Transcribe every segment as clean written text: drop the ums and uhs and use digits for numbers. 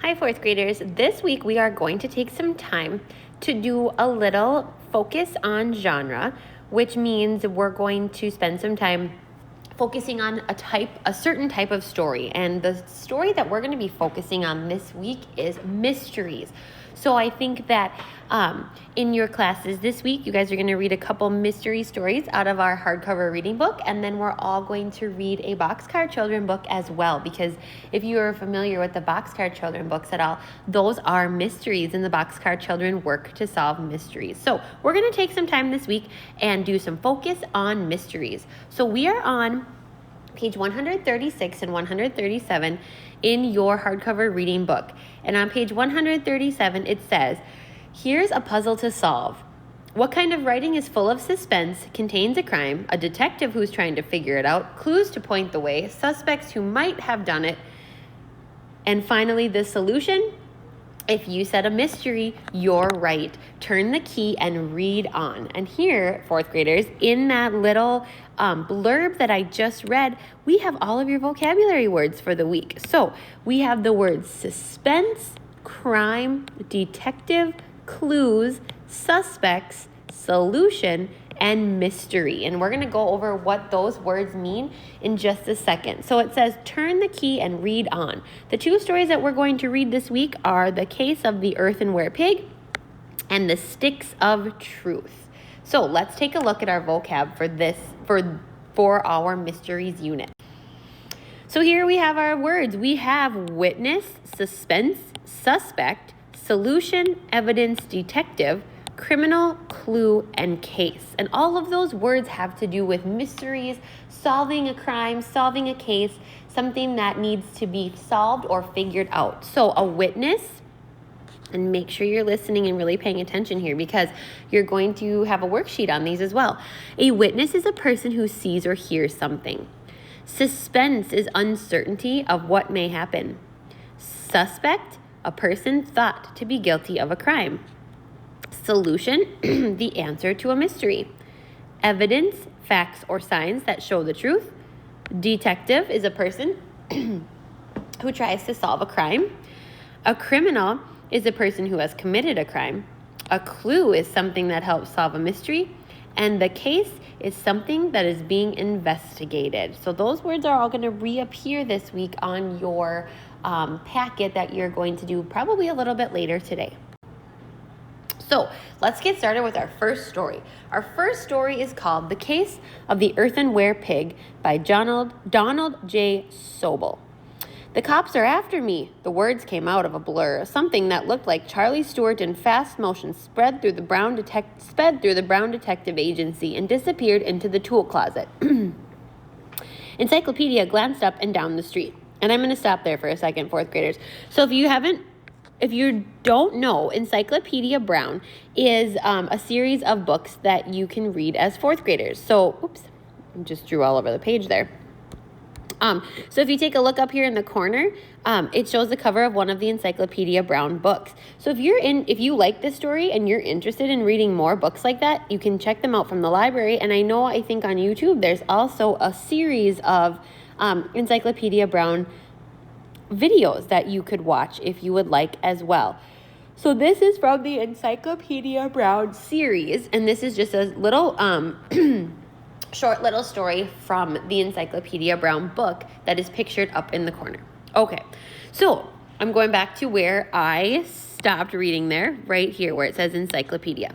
Hi, fourth graders. This week we are going to take some time to do a little focus on genre, which means we're going to spend some time focusing on a certain type of story. And the story that we're going to be focusing on this week is mysteries. So I think that in your classes this week, you guys are going to read a couple mystery stories out of our hardcover reading book, and then we're all going to read a Boxcar Children book as well, because if you are familiar with the Boxcar Children books at all, those are mysteries, and the Boxcar Children work to solve mysteries. So we're going to take some time this week and do some focus on mysteries. So we are on page 136 and 137 in your hardcover reading book. And on page 137, it says, "Here's a puzzle to solve. What kind of writing is full of suspense, contains a crime, a detective who's trying to figure it out, clues to point the way, suspects who might have done it, and finally the solution? If you said a mystery, you're right. Turn the key and read on." And here, fourth graders, in that little blurb that I just read, we have all of your vocabulary words for the week. So we have the words suspense, crime, detective, clues, suspects, solution, and mystery. And we're going to go over what those words mean in just a second. So it says, turn the key and read on. The two stories that we're going to read this week are The Case of the Earthenware Pig and The Sticks of Truth. So let's take a look at our vocab for our mysteries unit. So here we have our words. We have witness, suspense, suspect, solution, evidence, detective, criminal, clue, and case. And all of those words have to do with mysteries, solving a crime, solving a case, something that needs to be solved or figured out. So a witness, and make sure you're listening and really paying attention here, because you're going to have a worksheet on these as well. A witness is a person who sees or hears something. Suspense is uncertainty of what may happen. Suspect, a person thought to be guilty of a crime. Solution, the answer to a mystery. Evidence, facts or signs that show the truth. Detective is a person who tries to solve a crime. A criminal is a person who has committed a crime. A clue is something that helps solve a mystery. And the case is something that is being investigated. So those words are all going to reappear this week on your packet that you're going to do probably a little bit later today. So let's get started with our first story. Our first story is called The Case of the Earthenware Pig by Donald J. Sobel. "The cops are after me." The words came out of a blur. Something that looked like Charlie Stewart in fast motion sped through the Brown Detective Agency and disappeared into the tool closet. Encyclopedia glanced up and down the street. And I'm going to stop there for a second, fourth graders. So if you don't know, Encyclopedia Brown is a series of books that you can read as fourth graders. So, oops, I just drew all over the page there. So if you take a look up here in the corner, it shows the cover of one of the Encyclopedia Brown books. So if you like this story and you're interested in reading more books like that, you can check them out from the library. And I think on YouTube, there's also a series of Encyclopedia Brown videos that you could watch if you would like as well. So this is from the Encyclopedia Brown series, and this is just a little short little story from the Encyclopedia Brown book that is pictured up in the corner. Okay, so I'm going back to where I stopped reading there, right here where it says Encyclopedia.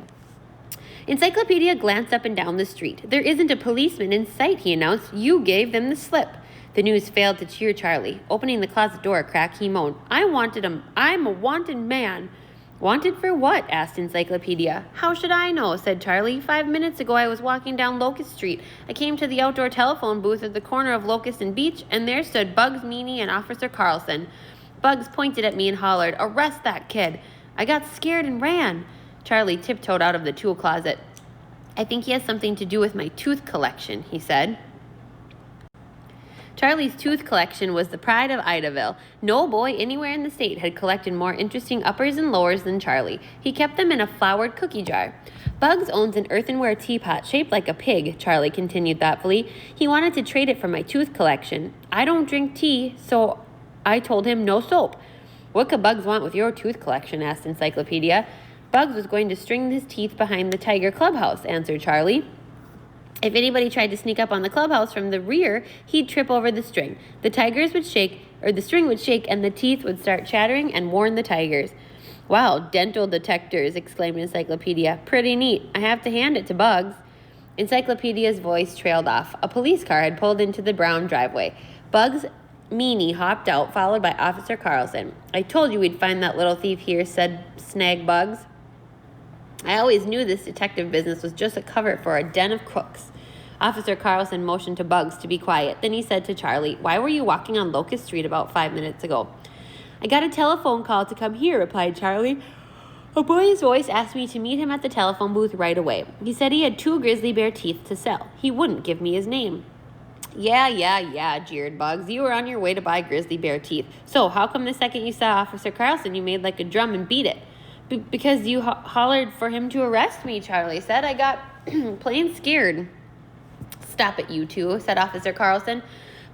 Encyclopedia glanced up and down the street. "There isn't a policeman in sight," he announced. "You gave them the slip." The news failed to cheer Charlie. Opening the closet door a crack, he moaned, I'm a wanted man." "Wanted for what?" asked Encyclopedia. "How should I know?" said Charlie. 5 minutes ago I was walking down Locust Street. I came to the outdoor telephone booth at the corner of Locust and Beach, and there stood Bugs Meany and Officer Carlson. Bugs pointed at me and hollered, 'Arrest that kid.' I got scared and ran." Charlie tiptoed out of the tool closet. "I think he has something to do with my tooth collection," he said. Charlie's tooth collection was the pride of Idaville. No boy anywhere in the state had collected more interesting uppers and lowers than Charlie. He kept them in a floured cookie jar. "Bugs owns an earthenware teapot shaped like a pig," Charlie continued thoughtfully. "He wanted to trade it for my tooth collection. I don't drink tea, so I told him no soap. What could Bugs want with your tooth collection? Asked Encyclopedia. Bugs was going to string his teeth behind the tiger clubhouse, answered Charlie. If anybody tried to sneak up on the clubhouse from the rear, he'd trip over the string. The string would shake, and the teeth would start chattering and warn the tigers. Wow, dental detectors, exclaimed Encyclopedia. Pretty neat. I have to hand it to Bugs. Encyclopedia's voice trailed off. A police car had pulled into the brown driveway. Bugs Meanie hopped out, followed by Officer Carlson. I told you we'd find that little thief here, said Snag Bugs. I always knew this detective business was just a cover for a den of crooks. Officer Carlson motioned to Bugs to be quiet. Then he said to Charlie, Why were you walking on Locust Street about 5 minutes ago? I got a telephone call to come here, replied Charlie. A boy's voice asked me to meet him at the telephone booth right away. He said he had 2 grizzly bear teeth to sell. He wouldn't give me his name. Yeah, jeered Bugs. You were on your way to buy grizzly bear teeth. So how come the second you saw Officer Carlson, you made like a drum and beat it? Because you hollered for him to arrest me, Charlie said. I got plain scared. Stop it, you two, said Officer Carlson.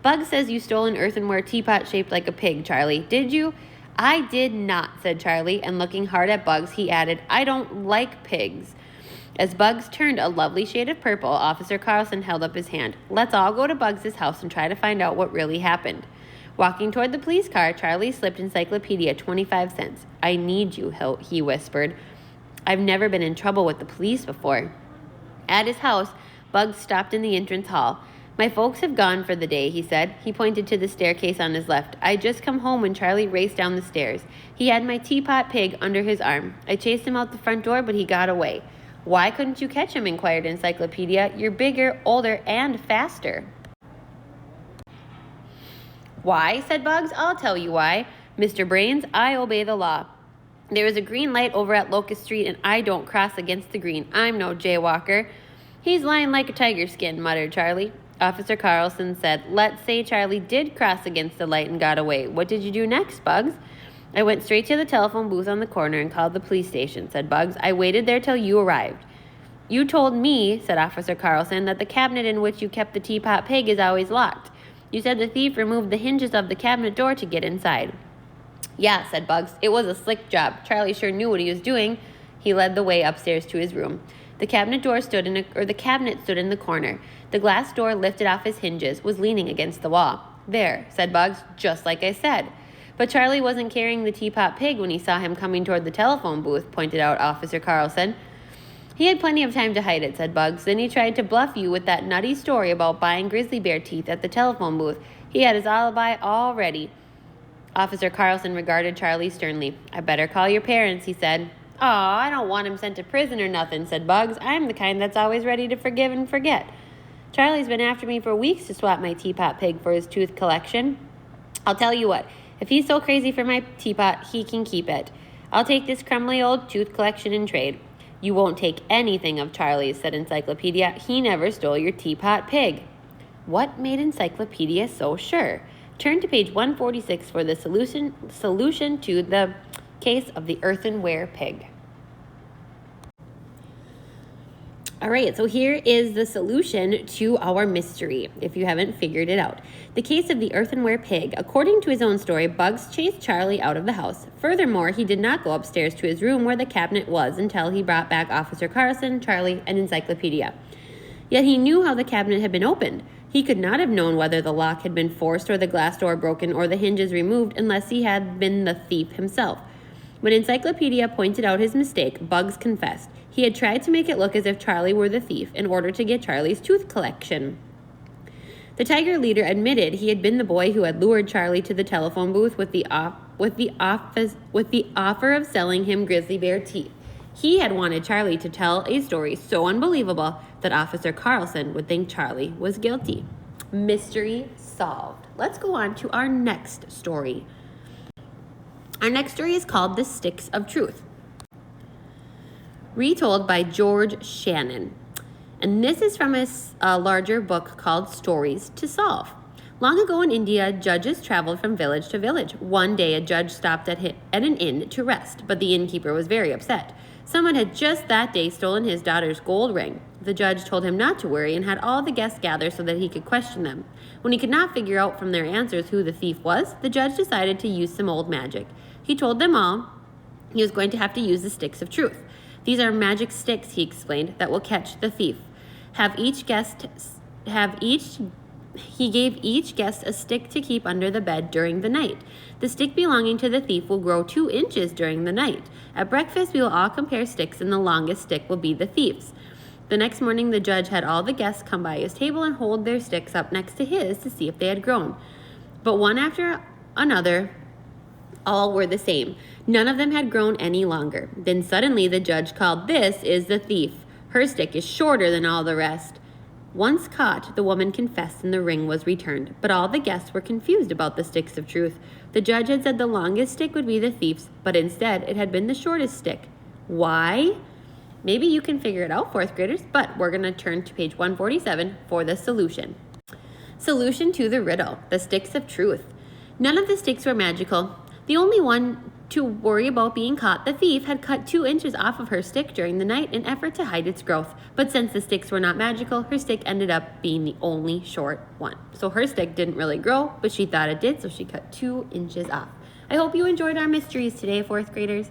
Bugs says you stole an earthenware teapot shaped like a pig, Charlie. Did you? I did not, said Charlie, and looking hard at Bugs, he added, I don't like pigs. As Bugs turned a lovely shade of purple, Officer Carlson held up his hand. Let's all go to Bugs' house and try to find out what really happened. Walking toward the police car, Charlie slipped Encyclopedia 25 cents. I need you, he whispered. I've never been in trouble with the police before. At his house, Bugs stopped in the entrance hall. My folks have gone for the day, he said. He pointed to the staircase on his left. I had just come home when Charlie raced down the stairs. He had my teapot pig under his arm. I chased him out the front door, but he got away. Why couldn't you catch him? Inquired Encyclopedia. You're bigger, older, and faster. Why? Said Bugs. I'll tell you why. Mr. Brains, I obey the law. There is a green light over at Locust Street, and I don't cross against the green. I'm no jaywalker. He's lying like a tiger skin, muttered Charlie. Officer Carlson said, Let's say Charlie did cross against the light and got away. What did you do next, Bugs? I went straight to the telephone booth on the corner and called the police station, said Bugs. I waited there till you arrived. You told me, said Officer Carlson, that the cabinet in which you kept the teapot pig is always locked. You said the thief removed the hinges of the cabinet door to get inside. Yeah, said Bugs. It was a slick job. Charlie sure knew what he was doing. He led the way upstairs to his room. The cabinet stood in the corner. The glass door, lifted off its hinges, was leaning against the wall. There, said Bugs, just like I said. But Charlie wasn't carrying the teapot pig when he saw him coming toward the telephone booth, pointed out Officer Carlson. He had plenty of time to hide it, said Bugs. Then he tried to bluff you with that nutty story about buying grizzly bear teeth at the telephone booth. He had his alibi all ready. Officer Carlson regarded Charlie sternly. I better call your parents, he said. Aw, I don't want him sent to prison or nothing, said Bugs. I'm the kind that's always ready to forgive and forget. Charlie's been after me for weeks to swap my teapot pig for his tooth collection. I'll tell you what, if he's so crazy for my teapot, he can keep it. I'll take this crumbly old tooth collection in trade. You won't take anything of Charlie's, said Encyclopedia. He never stole your teapot pig. What made Encyclopedia so sure? Turn to page 146 for the solution to the case of the earthenware pig. All right, so here is the solution to our mystery, if you haven't figured it out. The case of the earthenware pig. According to his own story, Bugs chased Charlie out of the house. Furthermore, he did not go upstairs to his room where the cabinet was until he brought back Officer Carlson, Charlie, and Encyclopedia. Yet he knew how the cabinet had been opened. He could not have known whether the lock had been forced or the glass door broken or the hinges removed unless he had been the thief himself. When Encyclopedia pointed out his mistake, Bugs confessed. He had tried to make it look as if Charlie were the thief in order to get Charlie's tooth collection. The tiger leader admitted he had been the boy who had lured Charlie to the telephone booth with the offer of selling him grizzly bear teeth. He had wanted Charlie to tell a story so unbelievable that Officer Carlson would think Charlie was guilty. Mystery solved. Let's go on to our next story. Our next story is called The Sticks of Truth, retold by George Shannon. And this is from a larger book called Stories to Solve. Long ago in India, judges traveled from village to village. One day, a judge stopped at an inn to rest, but the innkeeper was very upset. Someone had just that day stolen his daughter's gold ring. The judge told him not to worry and had all the guests gather so that he could question them. When he could not figure out from their answers who the thief was, the judge decided to use some old magic. He told them all he was going to have to use the sticks of truth. These are magic sticks, he explained, that will catch the thief. He gave each guest a stick to keep under the bed during the night. The stick belonging to the thief will grow 2 inches during the night. At breakfast, we will all compare sticks, and the longest stick will be the thief's. The next morning, the judge had all the guests come by his table and hold their sticks up next to his to see if they had grown. But one after another, all were the same. None of them had grown any longer. Then suddenly the judge called, "This is the thief. Her stick is shorter than all the rest." Once caught, the woman confessed and the ring was returned. But all the guests were confused about the sticks of truth. The judge had said the longest stick would be the thief's, but instead it had been the shortest stick. Why? Maybe you can figure it out, 4th graders, but we're going to turn to page 147 for the solution. Solution to the riddle, the sticks of truth. None of the sticks were magical. The only one to worry about being caught, the thief, had cut 2 inches off of her stick during the night in effort to hide its growth. But since the sticks were not magical, her stick ended up being the only short one. So her stick didn't really grow, but she thought it did, so she cut 2 inches off. I hope you enjoyed our mysteries today, 4th graders.